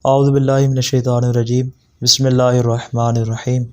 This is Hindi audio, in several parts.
औज़ु बिल्लाहि मिनश्शैतानिर्रजीम बिस्मिल्लाहिर्रहमानिर्रहीम।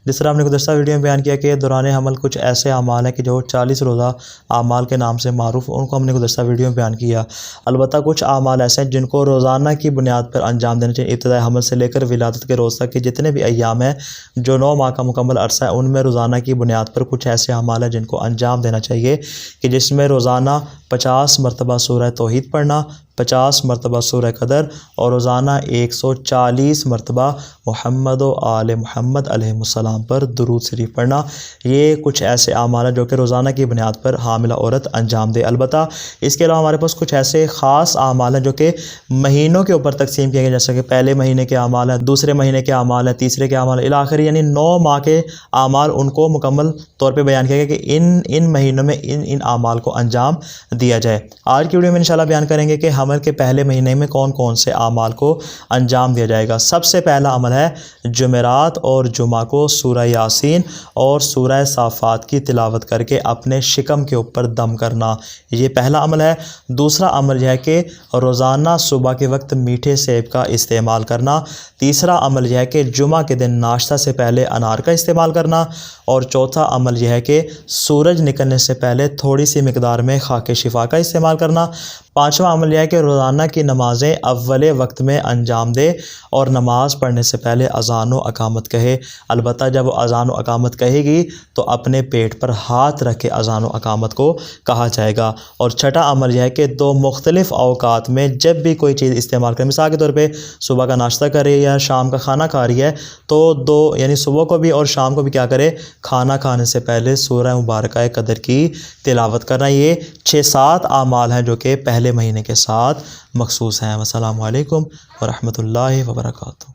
जिस तरह हमने गुज़श्ता वीडियो में बयान किया कि दौरान हमल कुछ ऐसे अमाल हैं कि जो 40 रोज़ा अमाल के नाम से मारूफ़, उनको हमने गुज़श्ता वीडियो में बयान किया। अलबत्ता कुछ अमाल ऐसे हैं जिनको रोज़ाना की बुनियाद पर अंजाम देना चाहिए। इब्तिदाई हमल से लेकर विलादत के रोज़ तक के जितने भी अय्याम हैं, जो 9 माह का मुकम्मल अरसा है, उनमें रोज़ाना की बुनियाद पर कुछ ऐसे अमाल हैं जिनको अंजाम देना चाहिए कि जिसमें रोज़ाना 50 मरतबा सूरह तौहीद पढ़ना, 50 मरतबा सूरह क़दर और रोज़ाना 140 मरतबा मुहम्मद व आले मुहम्मद अलैहिस्सलाम पर दुरूद शरीफ पढ़ना। ये कुछ ऐसे अमाल हैं जो कि रोज़ाना की बुनियाद पर हामिला औरत अंजाम दे। अलबत्ता इसके अलावा हमारे पास कुछ ऐसे ख़ास अमाल हैं जो कि महीनों के ऊपर तकसीम किए गए, जैसे कि पहले महीने के अमाल हैं, दूसरे महीने के अमाल हैं, तीसरे के अमाल इला आखिर, यानी 9 माह के अमाल उनको मुकम्मल तौर पर बयान किया गया कि इन महीनों में इन अमाल को अंजाम दिया जाए। आज की वीडियो में इंशाल्लाह बयान करेंगे कि हमल के पहले महीने में कौन कौन से अमाल को अंजाम दिया जाएगा। सबसे पहला अमल है जुमेरात और जुमा को सूरह यासीन और सूरह साफ़ात की तिलावत करके अपने शिकम के ऊपर दम करना, ये पहला अमल है। दूसरा अमल यह है कि रोज़ाना सुबह के वक्त मीठे सेब का इस्तेमाल करना। तीसरा अमल यह है कि जुमा के दिन नाश्ता से पहले अनार का इस्तेमाल करना। और चौथा अमल यह है कि सूरज निकलने से पहले थोड़ी सी मिकदार में खाके शिफा का इस्तेमाल करना। पाँचवा अमल यह है कि रोज़ाना की नमाज़ें अव्वले वक्त में अंजाम दे और नमाज़ पढ़ने से पहले अज़ान व अकामत कहे। अलबत्ता जब अज़ान व अकामत कहेगी तो अपने पेट पर हाथ रख के अज़ान व अकामत को कहा जाएगा। और छठा अमल यह है कि 2 मुख्तलिफ़ औकात में जब भी कोई चीज़ इस्तेमाल करें, मिसाल के तौर पे सुबह का नाश्ता करे या शाम का खाना खा रही है, तो 2 यानी सुबह को भी और शाम को भी क्या करे, खाना खाने से पहले सूरह मुबारक क़दर की तिलावत करना। ये 6-7 अमाल हैं जो कि पहले महीने के साथ मखसूस हैं। अस्सलामु अलैकुम व रहमतुल्लाहि व बरकातुहू।